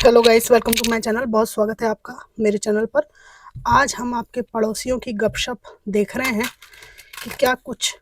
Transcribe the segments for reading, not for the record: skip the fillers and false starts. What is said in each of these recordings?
Hello guys, welcome to my channel. बहुत स्वागत है आपका मेरे चैनल पर। आज हम आपके पड़ोसियों की गपशप देख रहे हैं कि क्या कुछ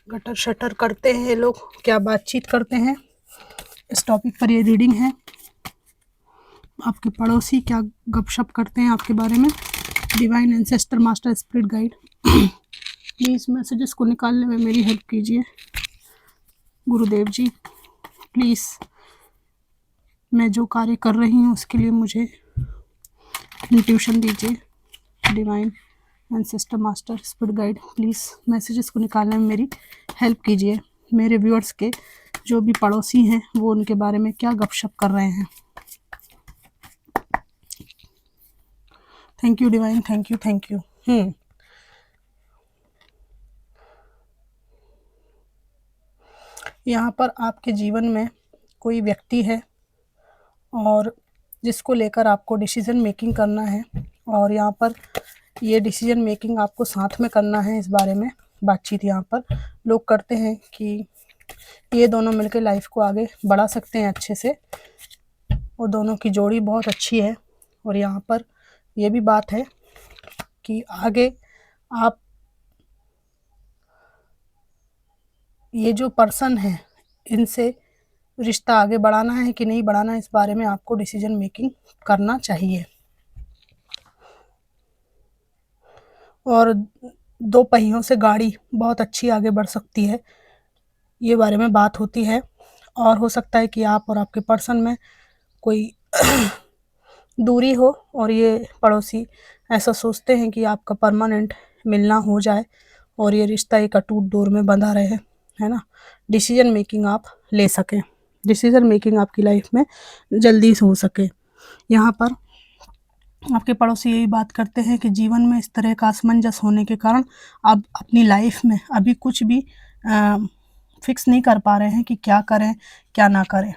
गटर शटर करते हैं ये लोग, क्या बातचीत करते हैं। इस टॉपिक पर ये रीडिंग है। आपके पड़ोसी क्या गपशप करते हैं आपके बारे में। Divine ancestor master spirit guide, please messages को निकालने में मेरी हेल्प कीजिए। गुरुदेव जी प्लीज़, मैं जो कार्य कर रही हूँ उसके लिए मुझे इंट्यूशन दीजिए। Divine ancestor master spirit guide, please messages को निकालने में मेरी हेल्प कीजिए। मेरे व्यूअर्स के जो भी पड़ोसी हैं वो उनके बारे में क्या गपशप कर रहे हैं। Thank you divine, thank you thank you. यहाँ पर आपके जीवन में कोई व्यक्ति है और जिसको लेकर आपको डिसीजन मेकिंग करना है, और यहाँ पर ये डिसीजन मेकिंग आपको साथ में करना है। इस बारे में बातचीत यहाँ पर लोग करते हैं कि ये दोनों मिलकर लाइफ को आगे बढ़ा सकते हैं अच्छे से। वो दोनों की जोड़ी बहुत अच्छी है। और यहाँ पर ये भी बात है कि आगे आप ये जो पर्सन है इनसे रिश्ता आगे बढ़ाना है कि नहीं बढ़ाना है, इस बारे में आपको डिसीजन मेकिंग करना चाहिए। और दो पहियों से गाड़ी बहुत अच्छी आगे बढ़ सकती है, ये बारे में बात होती है। और हो सकता है कि आप और आपके पर्सन में कोई दूरी हो और ये पड़ोसी ऐसा सोचते हैं कि आपका परमानेंट मिलना हो जाए और ये रिश्ता एक अटूट डोर में बंधा रहे, है ना। डिसीजन मेकिंग आप ले सकें, डिसीजन मेकिंग आपकी लाइफ में जल्दी से हो सके। यहाँ पर आपके पड़ोसी यही बात करते हैं कि जीवन में इस तरह का असमंजस होने के कारण आप अपनी लाइफ में अभी कुछ भी फिक्स नहीं कर पा रहे हैं कि क्या करें क्या ना करें।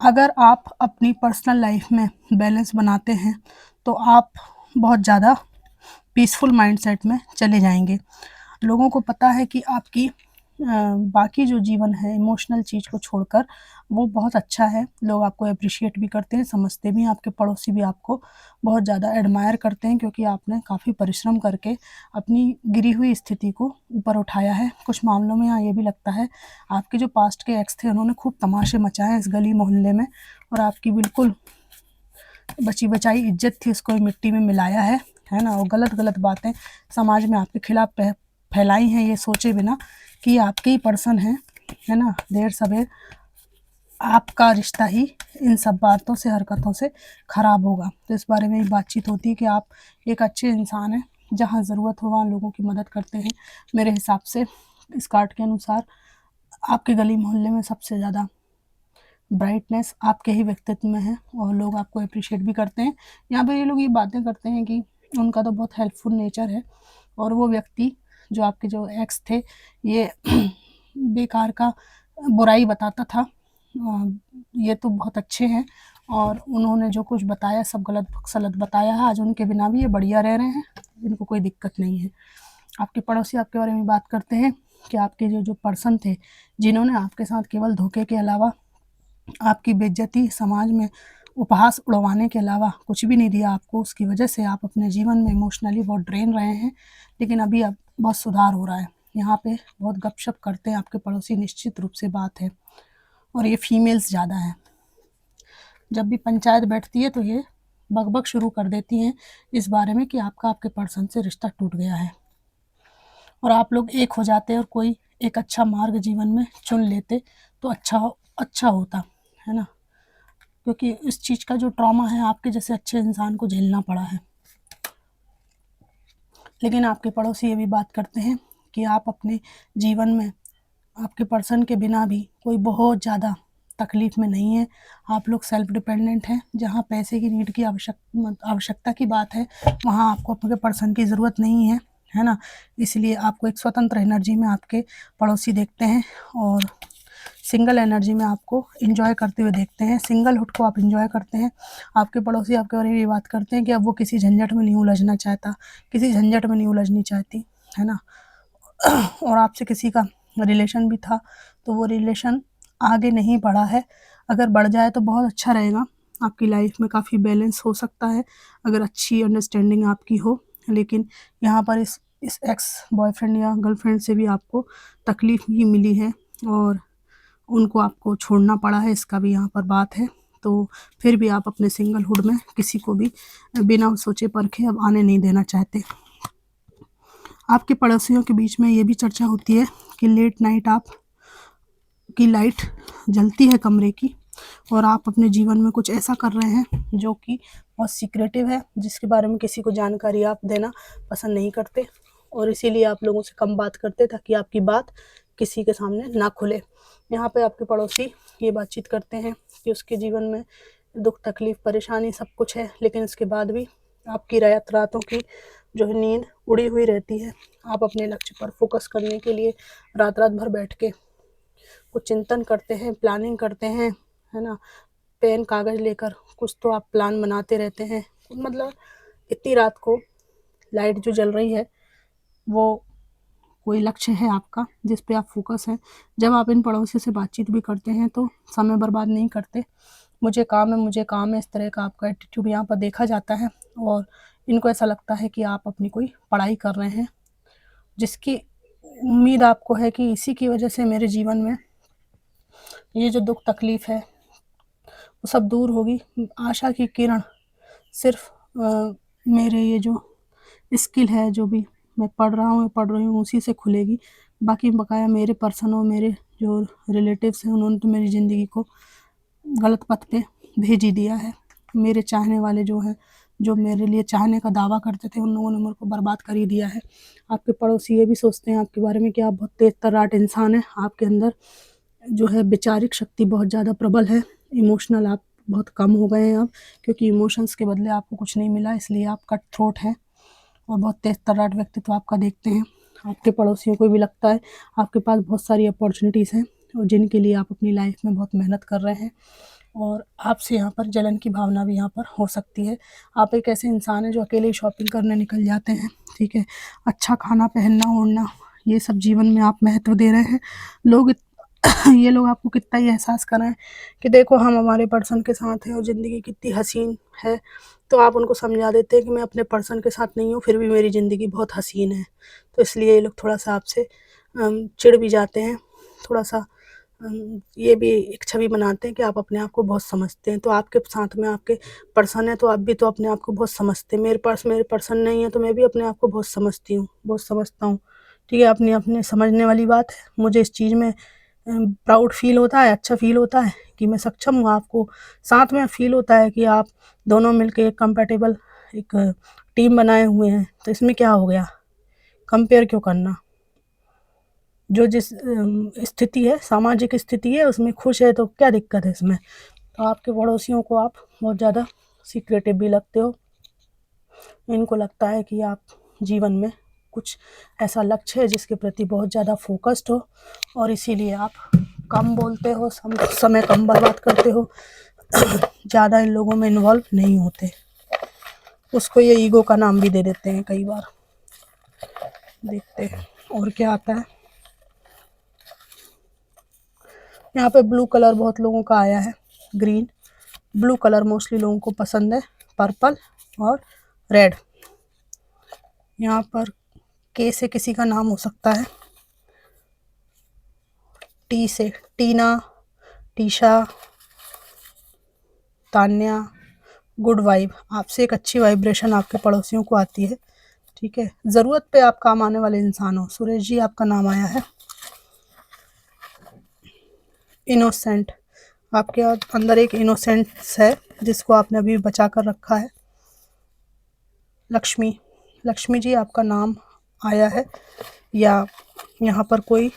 अगर आप अपनी पर्सनल लाइफ में बैलेंस बनाते हैं तो आप बहुत ज़्यादा पीसफुल माइंडसेट में चले जाएंगे। लोगों को पता है कि आपकी बाकी जो जीवन है इमोशनल चीज़ को छोड़कर वो बहुत अच्छा है। लोग आपको अप्रिशिएट भी करते हैं, समझते भी हैं। आपके पड़ोसी भी आपको बहुत ज़्यादा एडमायर करते हैं क्योंकि आपने काफ़ी परिश्रम करके अपनी गिरी हुई स्थिति को ऊपर उठाया है। कुछ मामलों में यहाँ ये भी लगता है आपके जो पास्ट के एक्स थे उन्होंने खूब तमाशे मचाए इस गली मोहल्ले में, और आपकी बिल्कुल बची बचाई इज्जत थी उसको मिट्टी में मिलाया है ना। और गलत गलत बातें समाज में आपके खिलाफ फैलाई हैं, ये सोचे बिना कि ये आपके ही पर्सन है ना। देर सवेर आपका रिश्ता ही इन सब बातों से हरकतों से ख़राब होगा। तो इस बारे में बातचीत होती है कि आप एक अच्छे इंसान हैं, जहाँ ज़रूरत हो वहाँ लोगों की मदद करते हैं। मेरे हिसाब से इस कार्ड के अनुसार आपके गली मोहल्ले में सबसे ज़्यादा ब्राइटनेस आपके ही व्यक्तित्व में है और लोग आपको अप्रिशिएट भी करते हैं। यहाँ पर ये लोग ये बातें करते हैं कि उनका तो बहुत हेल्पफुल नेचर है और वो व्यक्ति जो आपके जो एक्स थे ये बेकार का बुराई बताता था, ये तो बहुत अच्छे हैं और उन्होंने जो कुछ बताया सब गलत सलत बताया है। आज उनके बिना भी ये बढ़िया रह रहे हैं, इनको कोई दिक्कत नहीं है। आपके पड़ोसी आपके बारे में बात करते हैं कि आपके जो पर्सन थे जिन्होंने आपके साथ केवल धोखे के अलावा आपकी बेइज्जती समाज में उपहास उड़वाने के अलावा कुछ भी नहीं दिया आपको, उसकी वजह से आप अपने जीवन में इमोशनली बहुत ड्रेन रहे हैं। लेकिन अभी अब बहुत सुधार हो रहा है। यहाँ पे बहुत गपशप करते हैं आपके पड़ोसी, निश्चित रूप से बात है। और ये फीमेल्स ज़्यादा हैं। जब भी पंचायत बैठती है तो ये बकबक शुरू कर देती हैं इस बारे में कि आपके पर्सन से रिश्ता टूट गया है और आप लोग एक हो जाते और कोई एक अच्छा मार्ग जीवन में चुन लेते तो अच्छा होता, है ना। क्योंकि इस चीज़ का जो ट्रॉमा है आपके जैसे अच्छे इंसान को झेलना पड़ा है। लेकिन आपके पड़ोसी ये भी बात करते हैं कि आप अपने जीवन में आपके पर्सन के बिना भी कोई बहुत ज़्यादा तकलीफ़ में नहीं है। आप लोग सेल्फ डिपेंडेंट हैं। जहाँ पैसे की नीड की आवश्यकता की बात है वहाँ आपको अपने पर्सन की ज़रूरत नहीं है ना। इसलिए आपको एक स्वतंत्र एनर्जी में आपके पड़ोसी देखते हैं और सिंगल एनर्जी में आपको एंजॉय करते हुए देखते हैं। सिंगलहुड को आप एंजॉय करते हैं। आपके पड़ोसी आपके बारे में ये बात करते हैं कि अब वो किसी झंझट में नहीं उलझना चाहता, किसी झंझट में नहीं उलझनी चाहती, है ना। और आपसे किसी का रिलेशन भी था, तो वो रिलेशन आगे नहीं बढ़ा है। अगर बढ़ जाए तो बहुत अच्छा रहेगा, आपकी लाइफ में काफ़ी बैलेंस हो सकता है अगर अच्छी अंडरस्टैंडिंग आपकी हो। लेकिन यहाँ पर इस एक्स बॉयफ्रेंड या गर्लफ्रेंड से भी आपको तकलीफ़ भी मिली है और उनको आपको छोड़ना पड़ा है, इसका भी यहाँ पर बात है। तो फिर भी आप अपने सिंगलहुड में किसी को भी बिना सोचे परखे अब आने नहीं देना चाहते। आपके पड़ोसियों के बीच में ये भी चर्चा होती है कि लेट नाइट आप की लाइट जलती है कमरे की और आप अपने जीवन में कुछ ऐसा कर रहे हैं जो कि बहुत सीक्रेटिव है, जिसके बारे में किसी को जानकारी आप देना पसंद नहीं करते और इसीलिए आप लोगों से कम बात करते ताकि आपकी बात किसी के सामने ना खुले। यहाँ पे आपके पड़ोसी ये बातचीत करते हैं कि उसके जीवन में दुख तकलीफ परेशानी सब कुछ है, लेकिन इसके बाद भी आपकी रातों की जो है नींद उड़ी हुई रहती है। आप अपने लक्ष्य पर फोकस करने के लिए रात भर बैठ के कुछ चिंतन करते हैं, प्लानिंग करते हैं, है ना, पेन कागज़ लेकर कुछ तो आप प्लान बनाते रहते हैं। मतलब इतनी रात को लाइट जो जल रही है वो कोई लक्ष्य है आपका जिस पे आप फोकस हैं। जब आप इन पड़ोसी से बातचीत भी करते हैं तो समय बर्बाद नहीं करते, मुझे काम है मुझे काम है, इस तरह का आपका एटीट्यूड यहाँ पर देखा जाता है और इनको ऐसा लगता है कि आप अपनी कोई पढ़ाई कर रहे हैं, जिसकी उम्मीद आपको है कि इसी की वजह से मेरे जीवन में ये जो दुख तकलीफ़ है वो सब दूर होगी। आशा की किरण सिर्फ मेरे ये जो स्किल है, जो भी मैं पढ़ रही हूँ उसी से खुलेगी। बाकी बकाया मेरे पर्सन और मेरे जो रिलेटिव्स हैं उन्होंने तो मेरी ज़िंदगी को गलत पथ पे भेज ही दिया है। मेरे चाहने वाले जो हैं, जो मेरे लिए चाहने का दावा करते थे, उन लोगों ने मेरे को बर्बाद कर ही दिया है। आपके पड़ोसी ये भी सोचते हैं आपके बारे में कि आप बहुत तेज़ तर्राट इंसान हैं, आपके अंदर जो है वैचारिक शक्ति बहुत ज़्यादा प्रबल है, इमोशनल आप बहुत कम हो गए हैं अब, क्योंकि इमोशंस के बदले आपको कुछ नहीं मिला, इसलिए आप कट थ्रोट हैं और बहुत तेज़ तर्राट व्यक्तित्व आपका देखते हैं। आपके पड़ोसियों को भी लगता है आपके पास बहुत सारी अपॉर्चुनिटीज़ हैं और जिनके लिए आप अपनी लाइफ में बहुत मेहनत कर रहे हैं और आपसे यहाँ पर जलन की भावना भी यहाँ पर हो सकती है। आप एक ऐसे इंसान हैं जो अकेले ही शॉपिंग करने निकल जाते हैं, ठीक है। अच्छा खाना, पहनना, ओढ़ना, ये सब जीवन में आप महत्व दे रहे हैं। लोग ये लोग आपको कितना ही एहसास कराएँ कि देखो हम हमारे पर्सन के साथ हैं और ज़िंदगी कितनी हसीन है, तो आप उनको समझा देते हैं कि मैं अपने पर्सन के साथ नहीं हूँ, फिर भी मेरी ज़िंदगी बहुत हसीन है। तो इसलिए ये लोग थोड़ा-सा आपसे चिढ़ भी जाते हैं, थोड़ा-सा ये भी एक छवि बनाते हैं कि आप अपने आप को बहुत समझते हैं। तो आपके साथ में आपके पर्सन है तो आप भी तो अपने आप को बहुत समझते हैं। मेरे पर्सन नहीं है तो मैं भी अपने आप को बहुत समझती हूँ, बहुत समझता हूँ। ठीक है, अपने-अपने समझने वाली बात है। मुझे इस चीज़ में प्राउड फ़ील होता है, अच्छा फ़ील होता है कि मैं सक्षम हूँ, आपको साथ में फ़ील होता है कि आप दोनों मिलके एक कंपैटिबल एक टीम बनाए हुए हैं, तो इसमें क्या हो गया? कंपेयर क्यों करना? जो जिस स्थिति है, सामाजिक स्थिति है उसमें खुश है तो क्या दिक्कत है इसमें? तो आपके पड़ोसियों को आप बहुत ज़्यादा सीक्रेटिव भी लगते हो। इनको लगता है कि आप जीवन में कुछ ऐसा लक्ष्य है जिसके प्रति बहुत ज़्यादा फ़ोकस्ड हो और इसीलिए आप कम बोलते हो, समय कम बर्बाद करते हो, ज़्यादा इन लोगों में इन्वॉल्व नहीं होते। उसको ये ईगो का नाम भी दे देते हैं कई बार। देखते हैं और क्या आता है। यहाँ पे ब्लू कलर बहुत लोगों का आया है, ग्रीन, ब्लू कलर मोस्टली लोगों को पसंद है, पर्पल और रेड। यहाँ पर के से किसी का नाम हो सकता है, टी से टीना, टीशा, तान्या। गुड वाइब, आपसे एक अच्छी वाइब्रेशन आपके पड़ोसियों को आती है, ठीक है। ज़रूरत पे आप काम आने वाले इंसान हो। सुरेश जी आपका नाम आया है। इनोसेंट, आपके अंदर एक इनोसेंस है जिसको आपने अभी बचा कर रखा है। लक्ष्मी, लक्ष्मी जी आपका नाम आया है, या यहाँ पर कोई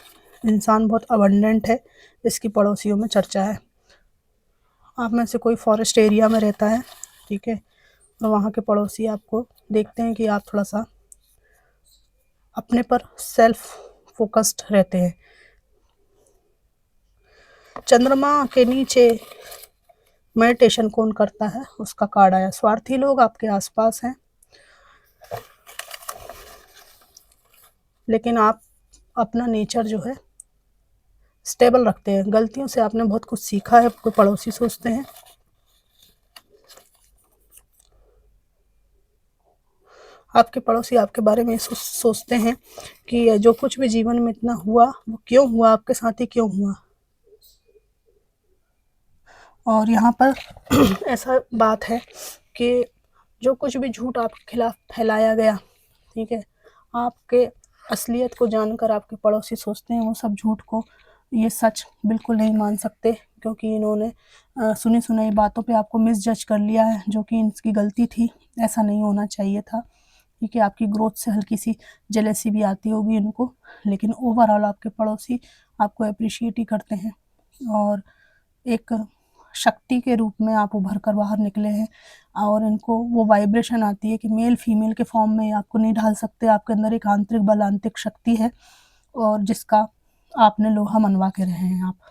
इंसान बहुत अबंडेंट है इसकी पड़ोसियों में चर्चा है। आप में से कोई फॉरेस्ट एरिया में रहता है, ठीक है, और वहाँ के पड़ोसी आपको देखते हैं कि आप थोड़ा सा अपने पर सेल्फ फोकस्ड रहते हैं। चंद्रमा के नीचे मेडिटेशन कौन करता है उसका कार्ड आया। स्वार्थी लोग आपके आसपास हैं, लेकिन आप अपना नेचर जो है स्टेबल रखते हैं। गलतियों से आपने बहुत कुछ सीखा है, कोई पड़ोसी सोचते हैं। आपके पड़ोसी आपके बारे में सोचते हैं कि जो कुछ भी जीवन में इतना हुआ वो क्यों हुआ, आपके साथ ही क्यों हुआ। और यहाँ पर ऐसा बात है कि जो कुछ भी झूठ आपके खिलाफ फैलाया गया, ठीक है, आपके असलियत को जानकर आपके पड़ोसी सोचते हैं वो सब झूठ को ये सच बिल्कुल नहीं मान सकते, क्योंकि इन्होंने सुनी सुनाई बातों पे आपको मिसजज कर लिया है, जो कि इनकी गलती थी। ऐसा नहीं होना चाहिए था। ठीक है, आपकी ग्रोथ से हल्की सी जेलसी भी आती होगी इनको, लेकिन ओवरऑल आपके पड़ोसी आपको अप्रिशिएट ही करते हैं। और एक शक्ति के रूप में आप उभर कर बाहर निकले हैं, और इनको वो वाइब्रेशन आती है कि मेल फीमेल के फॉर्म में आपको नहीं ढाल सकते। आपके अंदर एक आंतरिक बल, आंतरिक शक्ति है, और जिसका आपने लोहा मनवा के रहे हैं आप।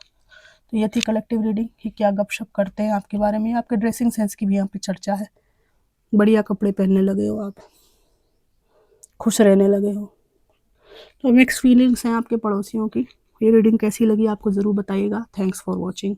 तो ये थी कलेक्टिव रीडिंग कि क्या गपशप करते हैं आपके बारे में। आपके ड्रेसिंग सेंस की भी यहाँ पे चर्चा है। बढ़िया कपड़े पहनने लगे हो आप, खुश रहने लगे हो। तो मिक्स फीलिंग्स हैं आपके पड़ोसियों की। ये रीडिंग कैसी लगी आपको ज़रूर बताइएगा। Thanks for watching.